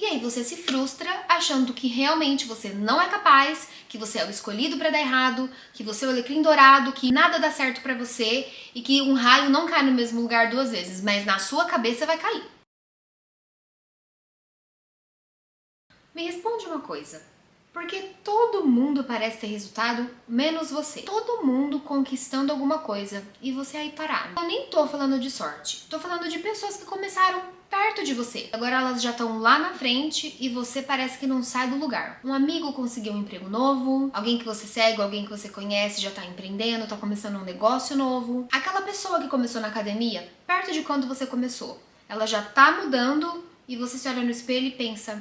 E aí você se frustra achando que realmente você não é capaz, que você é o escolhido pra dar errado, que você é o alecrim dourado, que nada dá certo pra você e que um raio não cai no mesmo lugar duas vezes, mas na sua cabeça vai cair. Me responde uma coisa. Porque todo mundo parece ter resultado, menos você. Todo mundo conquistando alguma coisa e você aí parado. Eu nem tô falando de sorte, tô falando de pessoas que começaram perto de você. Agora elas já estão lá na frente e você parece que não sai do lugar. Um amigo conseguiu um emprego novo, alguém que você segue, alguém que você conhece já tá empreendendo, tá começando um negócio novo. Aquela pessoa que começou na academia, perto de quando você começou, ela já tá mudando e você se olha no espelho e pensa: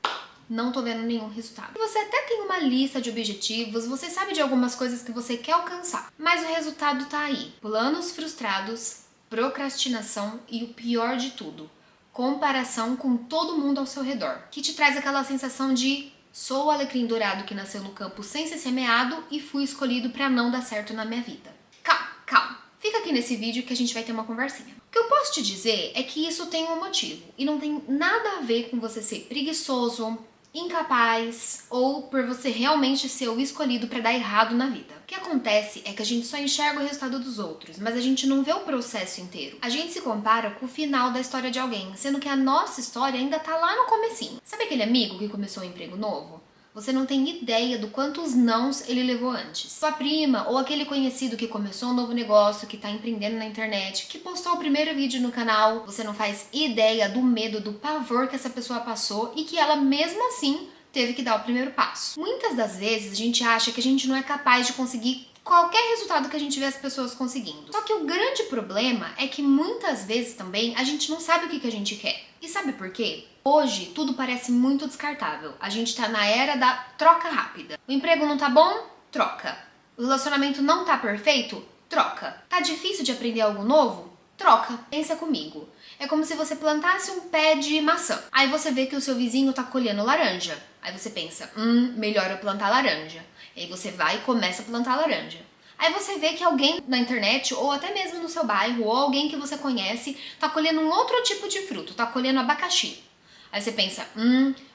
não tô vendo nenhum resultado. Você até tem uma lista de objetivos, você sabe de algumas coisas que você quer alcançar, mas o resultado tá aí. Planos frustrados, procrastinação e o pior de tudo, comparação com todo mundo ao seu redor, que te traz aquela sensação de: sou o alecrim dourado que nasceu no campo sem ser semeado e fui escolhido pra não dar certo na minha vida. Calma, calma. Fica aqui nesse vídeo que a gente vai ter uma conversinha. O que eu posso te dizer é que isso tem um motivo e não tem nada a ver com você ser preguiçoso, incapaz ou por você realmente ser o escolhido para dar errado na vida. O que acontece é que a gente só enxerga o resultado dos outros, mas a gente não vê o processo inteiro. A gente se compara com o final da história de alguém, sendo que a nossa história ainda tá lá no comecinho. Sabe aquele amigo que começou um emprego novo? Você não tem ideia do quantos nãos ele levou antes. Sua prima ou aquele conhecido que começou um novo negócio, que tá empreendendo na internet, que postou o primeiro vídeo no canal, você não faz ideia do medo, do pavor que essa pessoa passou e que ela mesmo assim teve que dar o primeiro passo. Muitas das vezes a gente acha que a gente não é capaz de conseguir qualquer resultado que a gente vê as pessoas conseguindo. Só que o grande problema é que muitas vezes também a gente não sabe o que a gente quer. E sabe por quê? Hoje tudo parece muito descartável. A gente tá na era da troca rápida. O emprego não tá bom? Troca. O relacionamento não tá perfeito? Troca. Tá difícil de aprender algo novo? Troca. Pensa comigo. É como se você plantasse um pé de maçã. Aí você vê que o seu vizinho tá colhendo laranja. Aí você pensa: melhor eu plantar laranja. E aí você vai e começa a plantar laranja. Aí você vê que alguém na internet, ou até mesmo no seu bairro, ou alguém que você conhece, tá colhendo um outro tipo de fruto, tá colhendo abacaxi. Aí você pensa: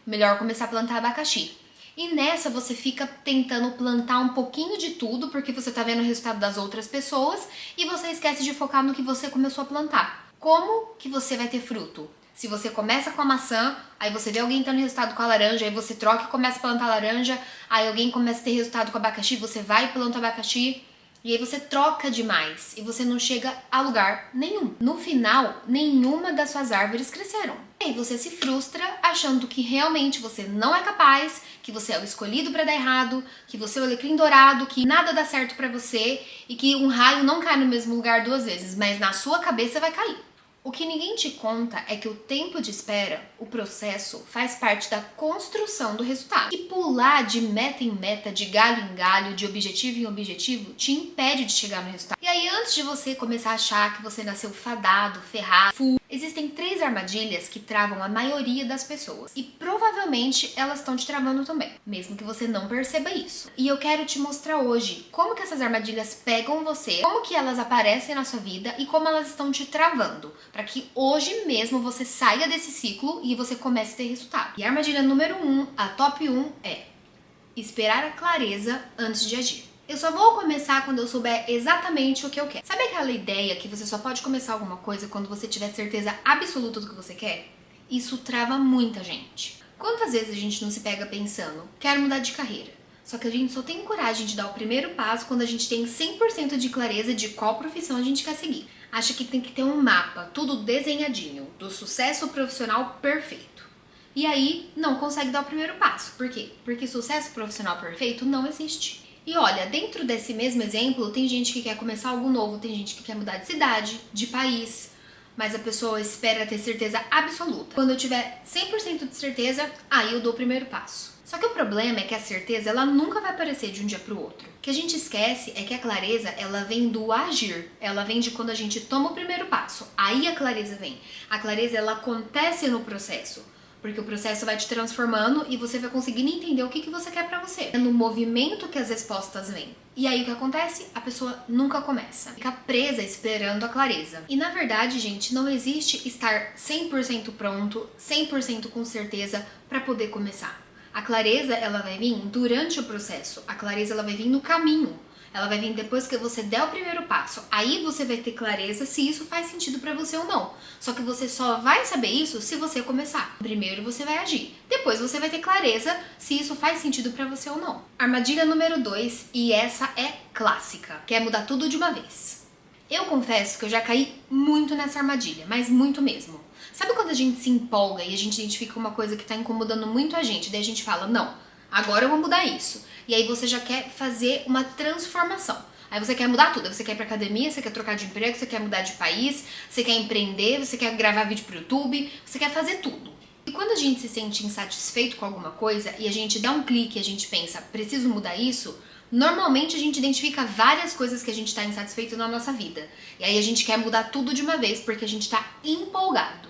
melhor começar a plantar abacaxi. E nessa você fica tentando plantar um pouquinho de tudo, porque você tá vendo o resultado das outras pessoas, e você esquece de focar no que você começou a plantar. Como que você vai ter fruto? Se você começa com a maçã, aí você vê alguém tendo resultado com a laranja, aí você troca e começa a plantar laranja, aí alguém começa a ter resultado com abacaxi, você vai e planta abacaxi, e aí você troca demais e você não chega a lugar nenhum. No final, nenhuma das suas árvores cresceram. E aí você se frustra achando que realmente você não é capaz, que você é o escolhido para dar errado, que você é o alecrim dourado, que nada dá certo para você e que um raio não cai no mesmo lugar duas vezes, mas na sua cabeça vai cair. O que ninguém te conta é que o tempo de espera, o processo, faz parte da construção do resultado. E pular de meta em meta, de galho em galho, de objetivo em objetivo, te impede de chegar no resultado. E aí, antes de você começar a achar que você nasceu fadado, ferrado, existem 3 armadilhas que travam a maioria das pessoas. E provavelmente elas estão te travando também, mesmo que você não perceba isso. E eu quero te mostrar hoje como que essas armadilhas pegam você, como que elas aparecem na sua vida e como elas estão te travando, para que hoje mesmo você saia desse ciclo e você comece a ter resultado. E a armadilha número 1, a top 1, é esperar a clareza antes de agir. Eu só vou começar quando eu souber exatamente o que eu quero. Sabe aquela ideia que você só pode começar alguma coisa quando você tiver certeza absoluta do que você quer? Isso trava muita gente. Quantas vezes a gente não se pega pensando: quero mudar de carreira? Só que a gente só tem coragem de dar o primeiro passo quando a gente tem 100% de clareza de qual profissão a gente quer seguir. Acha que tem que ter um mapa, tudo desenhadinho, do sucesso profissional perfeito. E aí não consegue dar o primeiro passo. Por quê? Porque sucesso profissional perfeito não existe. E olha, dentro desse mesmo exemplo, tem gente que quer começar algo novo, tem gente que quer mudar de cidade, de país, mas a pessoa espera ter certeza absoluta. Quando eu tiver 100% de certeza, aí eu dou o primeiro passo. Só que o problema é que a certeza, ela nunca vai aparecer de um dia pro outro. O que a gente esquece é que a clareza, ela vem do agir. Ela vem de quando a gente toma o primeiro passo. Aí a clareza vem. A clareza, ela acontece no processo. Porque o processo vai te transformando e você vai conseguindo entender o que você quer pra você. É no movimento que as respostas vêm. E aí o que acontece? A pessoa nunca começa. Fica presa esperando a clareza. E na verdade, gente, não existe estar 100% pronto, 100% com certeza pra poder começar. A clareza, ela vai vir durante o processo. A clareza, ela vai vir no caminho. Ela vai vir depois que você der o primeiro passo. Aí você vai ter clareza se isso faz sentido pra você ou não. Só que você só vai saber isso se você começar. Primeiro você vai agir. Depois você vai ter clareza se isso faz sentido pra você ou não. Armadilha número 2, e essa é clássica, que é mudar tudo de uma vez. Eu confesso que eu já caí muito nessa armadilha, mas muito mesmo. Sabe quando a gente se empolga e a gente identifica uma coisa que tá incomodando muito a gente, daí a gente fala, não, agora eu vou mudar isso. E aí você já quer fazer uma transformação. Aí você quer mudar tudo. Você quer ir pra academia, você quer trocar de emprego, você quer mudar de país, você quer empreender, você quer gravar vídeo pro YouTube, você quer fazer tudo. E quando a gente se sente insatisfeito com alguma coisa e a gente dá um clique e a gente pensa, preciso mudar isso, normalmente a gente identifica várias coisas que a gente tá insatisfeito na nossa vida. E aí a gente quer mudar tudo de uma vez porque a gente tá empolgado.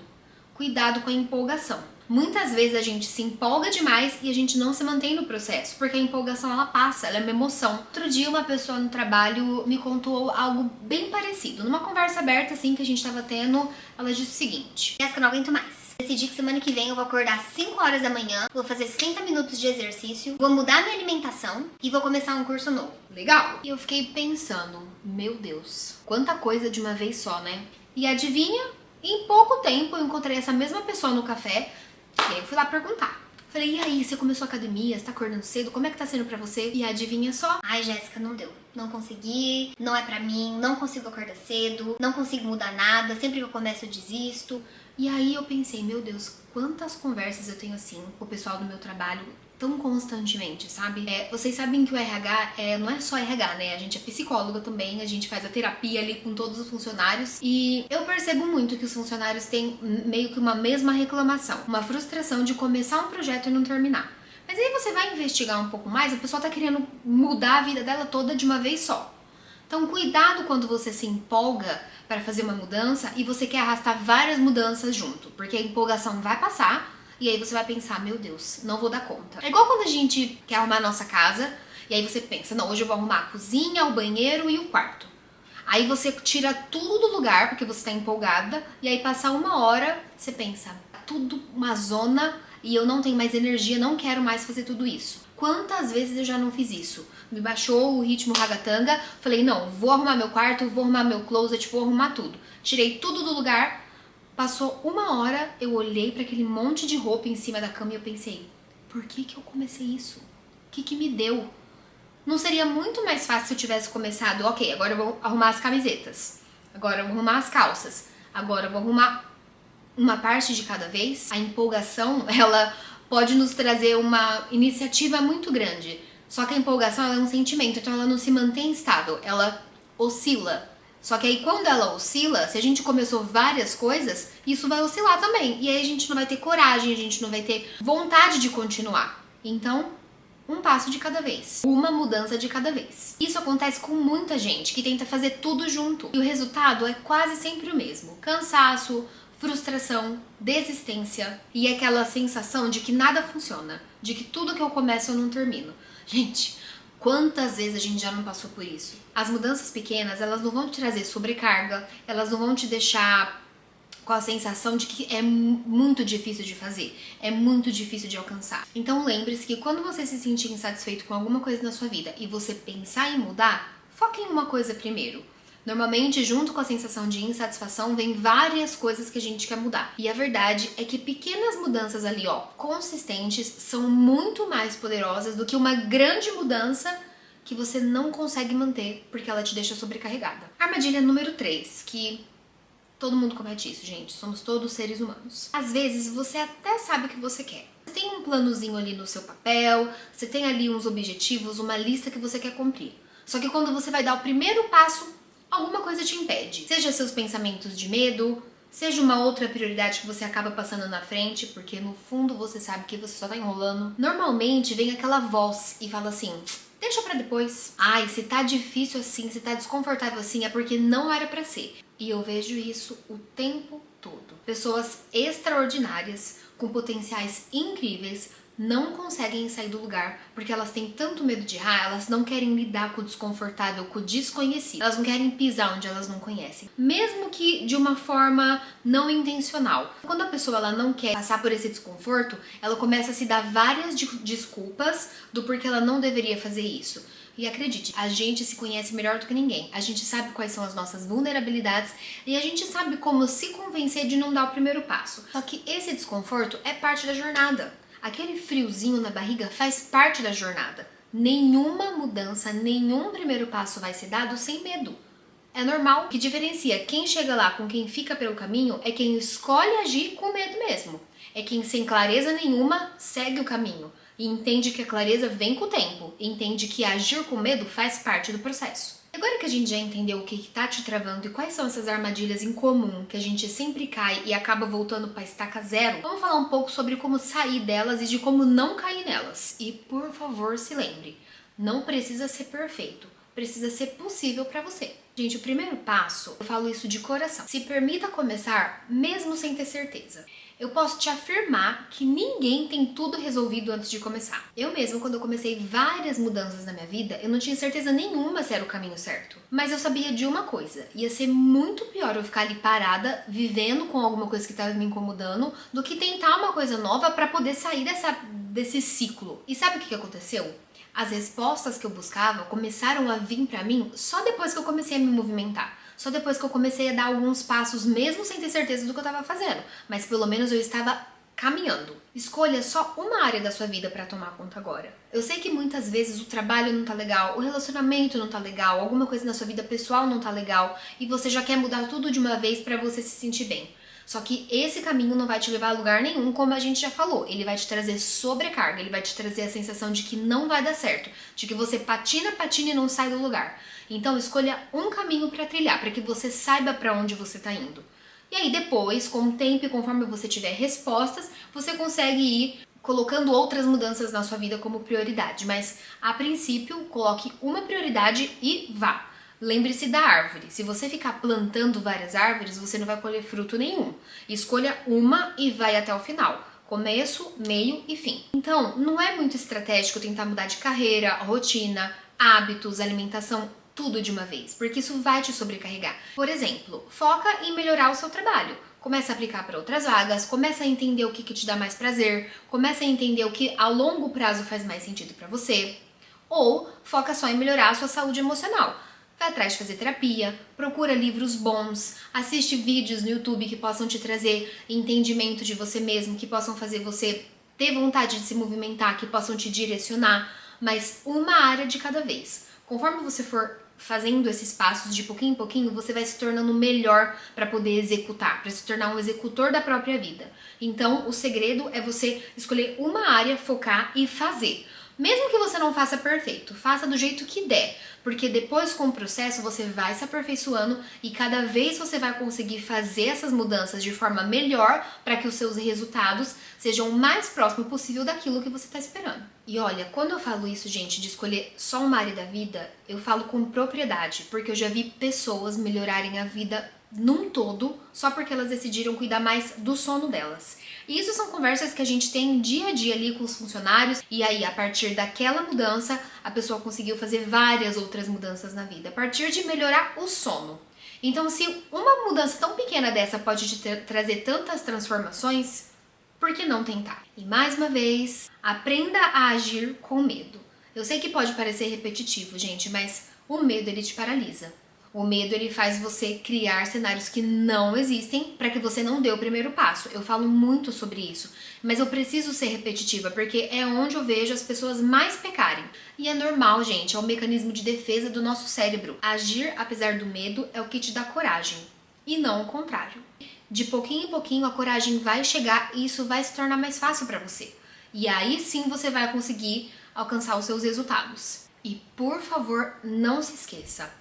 Cuidado com a empolgação. Muitas vezes a gente se empolga demais e a gente não se mantém no processo, porque a empolgação ela passa, ela é uma emoção. Outro dia uma pessoa no trabalho me contou algo bem parecido. Numa conversa aberta assim que a gente tava tendo, ela disse o seguinte: Jéssica, eu não aguento mais. Decidi que semana que vem eu vou acordar às 5 horas da manhã, vou fazer 60 minutos de exercício, vou mudar minha alimentação e vou começar um curso novo. Legal! E eu fiquei pensando, meu Deus, quanta coisa de uma vez só, né? E adivinha? Em pouco tempo eu encontrei essa mesma pessoa no café e aí eu fui lá perguntar. Falei, e aí, você começou a academia, você tá acordando cedo, como é que tá sendo pra você? E adivinha só? Ai, Jéssica, não deu. Não consegui, não é pra mim, não consigo acordar cedo, não consigo mudar nada, sempre que eu começo eu desisto. E aí eu pensei, meu Deus, quantas conversas eu tenho assim com o pessoal do meu trabalho tão constantemente, sabe? Vocês sabem que o RH não é só RH, né? A gente é psicóloga também, a gente faz a terapia ali com todos os funcionários e eu percebo muito que os funcionários têm meio que uma mesma reclamação, uma frustração de começar um projeto e não terminar. Mas aí você vai investigar um pouco mais, a pessoa tá querendo mudar a vida dela toda de uma vez só. Então cuidado quando você se empolga para fazer uma mudança e você quer arrastar várias mudanças junto, porque a empolgação vai passar e aí você vai pensar, meu Deus, não vou dar conta. É igual quando a gente quer arrumar a nossa casa e aí você pensa, não, hoje eu vou arrumar a cozinha, o banheiro e o quarto. Aí você tira tudo do lugar porque você tá empolgada e aí passa uma hora, você pensa, tá tudo uma zona e eu não tenho mais energia, não quero mais fazer tudo isso. Quantas vezes eu já não fiz isso? Me baixou o ritmo ragatanga, falei, não, vou arrumar meu quarto, vou arrumar meu closet, vou arrumar tudo. Tirei tudo do lugar, passou uma hora, eu olhei para aquele monte de roupa em cima da cama e eu pensei, por que eu comecei isso? O que me deu? Não seria muito mais fácil se eu tivesse começado, ok, agora eu vou arrumar as camisetas, agora eu vou arrumar as calças, agora eu vou arrumar uma parte de cada vez? A empolgação, ela pode nos trazer uma iniciativa muito grande. Só que a empolgação ela é um sentimento, então ela não se mantém estável, ela oscila. Só que aí quando ela oscila, se a gente começou várias coisas, isso vai oscilar também. E aí a gente não vai ter coragem, a gente não vai ter vontade de continuar. Então, um passo de cada vez, uma mudança de cada vez. Isso acontece com muita gente que tenta fazer tudo junto. E o resultado é quase sempre o mesmo. Cansaço, frustração, desistência e aquela sensação de que nada funciona, de que tudo que eu começo eu não termino. Gente, quantas vezes a gente já não passou por isso? As mudanças pequenas, elas não vão te trazer sobrecarga, elas não vão te deixar com a sensação de que é muito difícil de fazer, é muito difícil de alcançar. Então lembre-se que quando você se sentir insatisfeito com alguma coisa na sua vida e você pensar em mudar, foque em uma coisa primeiro. Normalmente, junto com a sensação de insatisfação, vem várias coisas que a gente quer mudar. E a verdade é que pequenas mudanças ali, ó, consistentes, são muito mais poderosas do que uma grande mudança que você não consegue manter porque ela te deixa sobrecarregada. Armadilha número 3, que todo mundo comete isso, gente. Somos todos seres humanos. Às vezes, você até sabe o que você quer. Você tem um planozinho ali no seu papel, você tem ali uns objetivos, uma lista que você quer cumprir. Só que quando você vai dar o primeiro passo, alguma coisa te impede. Seja seus pensamentos de medo, seja uma outra prioridade que você acaba passando na frente, porque no fundo você sabe que você só tá enrolando. Normalmente vem aquela voz e fala assim, deixa pra depois. Ai, se tá difícil assim, se tá desconfortável assim, é porque não era pra ser. E eu vejo isso o tempo todo. Pessoas extraordinárias, com potenciais incríveis não conseguem sair do lugar porque elas têm tanto medo de errar, elas não querem lidar com o desconfortável, com o desconhecido. Elas não querem pisar onde elas não conhecem, mesmo que de uma forma não intencional. Quando a pessoa ela não quer passar por esse desconforto, ela começa a se dar várias desculpas do porquê ela não deveria fazer isso. E acredite, a gente se conhece melhor do que ninguém. A gente sabe quais são as nossas vulnerabilidades e a gente sabe como se convencer de não dar o primeiro passo. Só que esse desconforto é parte da jornada. Aquele friozinho na barriga faz parte da jornada. Nenhuma mudança, nenhum primeiro passo vai ser dado sem medo. É normal. O que diferencia quem chega lá com quem fica pelo caminho é quem escolhe agir com medo mesmo. É quem sem clareza nenhuma segue o caminho e entende que a clareza vem com o tempo, e entende que agir com medo faz parte do processo. Agora que a gente já entendeu o que tá te travando e quais são essas armadilhas em comum que a gente sempre cai e acaba voltando pra estaca zero, vamos falar um pouco sobre como sair delas e de como não cair nelas. E por favor, se lembre, não precisa ser perfeito, precisa ser possível pra você. Gente, o primeiro passo, eu falo isso de coração, se permita começar mesmo sem ter certeza. Eu posso te afirmar que ninguém tem tudo resolvido antes de começar. Eu mesma, quando eu comecei várias mudanças na minha vida, eu não tinha certeza nenhuma se era o caminho certo. Mas eu sabia de uma coisa, ia ser muito pior eu ficar ali parada, vivendo com alguma coisa que estava me incomodando, do que tentar uma coisa nova para poder sair desse ciclo. E sabe o que aconteceu? As respostas que eu buscava começaram a vir pra mim só depois que eu comecei a me movimentar. Só depois que eu comecei a dar alguns passos, mesmo sem ter certeza do que eu estava fazendo. Mas pelo menos eu estava caminhando. Escolha só uma área da sua vida para tomar conta agora. Eu sei que muitas vezes o trabalho não tá legal, o relacionamento não tá legal, alguma coisa na sua vida pessoal não tá legal e você já quer mudar tudo de uma vez para você se sentir bem. Só que esse caminho não vai te levar a lugar nenhum, como a gente já falou. Ele vai te trazer sobrecarga, ele vai te trazer a sensação de que não vai dar certo, de que você patina e não sai do lugar. Então escolha um caminho para trilhar, para que você saiba para onde você está indo. E aí depois, com o tempo e conforme você tiver respostas, você consegue ir colocando outras mudanças na sua vida como prioridade. Mas a princípio, coloque uma prioridade e vá. Lembre-se da árvore. Se você ficar plantando várias árvores, você não vai colher fruto nenhum. Escolha uma e vai até o final. Começo, meio e fim. Então, não é muito estratégico tentar mudar de carreira, rotina, hábitos, alimentação, tudo de uma vez, porque isso vai te sobrecarregar. Por exemplo, foca em melhorar o seu trabalho. Começa a aplicar para outras vagas, começa a entender o que te dá mais prazer, começa a entender o que a longo prazo faz mais sentido para você. Ou foca só em melhorar a sua saúde emocional. Vai atrás de fazer terapia, procura livros bons, assiste vídeos no YouTube que possam te trazer entendimento de você mesmo, que possam fazer você ter vontade de se movimentar, que possam te direcionar, mas uma área de cada vez. Conforme você for fazendo esses passos de pouquinho em pouquinho, você vai se tornando melhor para poder executar, para se tornar um executor da própria vida. Então, o segredo é você escolher uma área, focar e fazer. Mesmo que você não faça perfeito, faça do jeito que der, porque depois com o processo você vai se aperfeiçoando e cada vez você vai conseguir fazer essas mudanças de forma melhor para que os seus resultados sejam o mais próximo possível daquilo que você está esperando. E olha, quando eu falo isso, gente, de escolher só uma área da vida, eu falo com propriedade, porque eu já vi pessoas melhorarem a vida num todo, só porque elas decidiram cuidar mais do sono delas. E isso são conversas que a gente tem dia a dia ali com os funcionários, e aí a partir daquela mudança, a pessoa conseguiu fazer várias outras mudanças na vida, a partir de melhorar o sono. Então, se uma mudança tão pequena dessa pode te trazer tantas transformações, por que não tentar? E mais uma vez, aprenda a agir com medo. Eu sei que pode parecer repetitivo, gente, mas o medo ele te paralisa. O medo ele faz você criar cenários que não existem para que você não dê o primeiro passo. Eu falo muito sobre isso, mas eu preciso ser repetitiva porque é onde eu vejo as pessoas mais pecarem. E é normal, gente, é um mecanismo de defesa do nosso cérebro. Agir apesar do medo é o que te dá coragem e não o contrário. De pouquinho em pouquinho a coragem vai chegar e isso vai se tornar mais fácil para você. E aí sim você vai conseguir alcançar os seus resultados. E por favor, não se esqueça.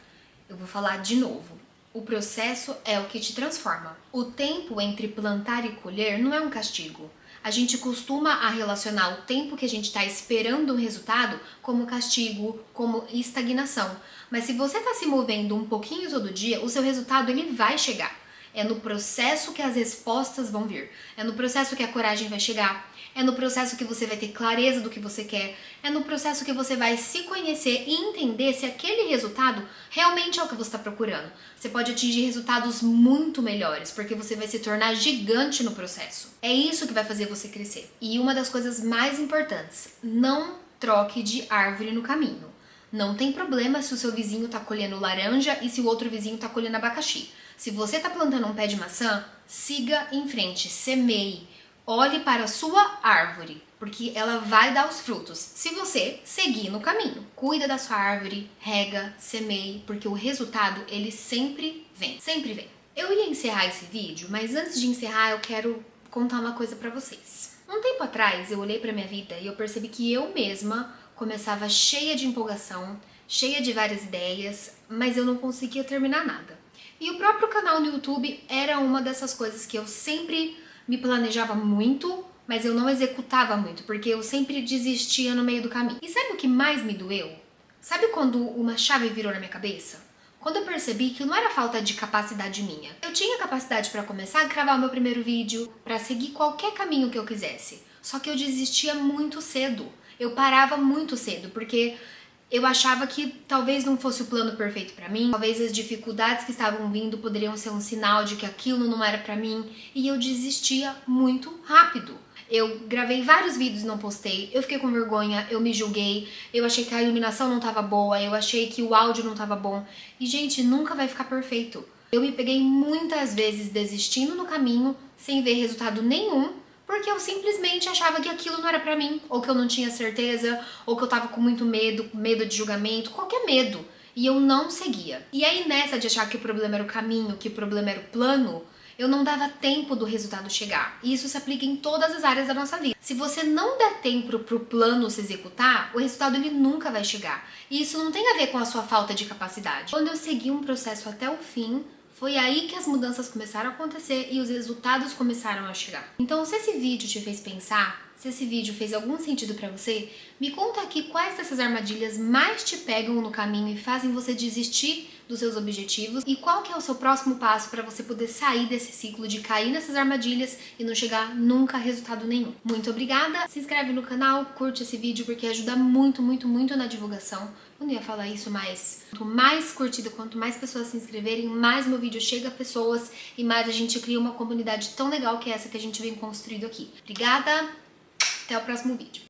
Eu vou falar de novo. O processo é o que te transforma. O tempo entre plantar e colher não é um castigo. A gente costuma a relacionar o tempo que a gente está esperando um resultado como castigo, como estagnação. Mas se você está se movendo um pouquinho todo dia, o seu resultado ele vai chegar. É no processo que as respostas vão vir. É no processo que a coragem vai chegar. É no processo que você vai ter clareza do que você quer. É no processo que você vai se conhecer e entender se aquele resultado realmente é o que você está procurando. Você pode atingir resultados muito melhores, porque você vai se tornar gigante no processo. É isso que vai fazer você crescer. E uma das coisas mais importantes, não troque de árvore no caminho. Não tem problema se o seu vizinho está colhendo laranja e se o outro vizinho está colhendo abacaxi. Se você está plantando um pé de maçã, siga em frente, semeie. Olhe para a sua árvore, porque ela vai dar os frutos. Se você seguir no caminho, cuida da sua árvore, rega, semeie, porque o resultado, ele sempre vem, sempre vem. Eu ia encerrar esse vídeo, mas antes de encerrar eu quero contar uma coisa pra vocês. Um tempo atrás eu olhei pra minha vida e eu percebi que eu mesma começava cheia de empolgação, cheia de várias ideias, mas eu não conseguia terminar nada. E o próprio canal no YouTube era uma dessas coisas que eu sempre me planejava muito, mas eu não executava muito, porque eu sempre desistia no meio do caminho. E sabe o que mais me doeu? Sabe quando uma chave virou na minha cabeça? Quando eu percebi que não era falta de capacidade minha. Eu tinha capacidade para começar a gravar o meu primeiro vídeo, para seguir qualquer caminho que eu quisesse. Só que eu desistia muito cedo. Eu parava muito cedo, porque eu achava que talvez não fosse o plano perfeito pra mim, talvez as dificuldades que estavam vindo poderiam ser um sinal de que aquilo não era pra mim, e eu desistia muito rápido. Eu gravei vários vídeos e não postei, eu fiquei com vergonha, eu me julguei, eu achei que a iluminação não tava boa, eu achei que o áudio não tava bom, e gente, nunca vai ficar perfeito. Eu me peguei muitas vezes desistindo no caminho, sem ver resultado nenhum, porque eu simplesmente achava que aquilo não era pra mim, ou que eu não tinha certeza, ou que eu tava com muito medo, medo de julgamento, qualquer medo. E eu não seguia. E aí nessa de achar que o problema era o caminho, que o problema era o plano, eu não dava tempo do resultado chegar. E isso se aplica em todas as áreas da nossa vida. Se você não der tempo pro plano se executar, o resultado ele nunca vai chegar. E isso não tem a ver com a sua falta de capacidade. Quando eu segui um processo até o fim, foi aí que as mudanças começaram a acontecer e os resultados começaram a chegar. Então, se esse vídeo te fez pensar, se esse vídeo fez algum sentido pra você, me conta aqui quais dessas armadilhas mais te pegam no caminho e fazem você desistir dos seus objetivos e qual que é o seu próximo passo para você poder sair desse ciclo de cair nessas armadilhas e não chegar nunca a resultado nenhum. Muito obrigada, se inscreve no canal, curte esse vídeo porque ajuda muito, muito, muito na divulgação. Eu não ia falar isso, mas quanto mais curtida, quanto mais pessoas se inscreverem, mais meu vídeo chega a pessoas e mais a gente cria uma comunidade tão legal que é essa que a gente vem construindo aqui. Obrigada, até o próximo vídeo.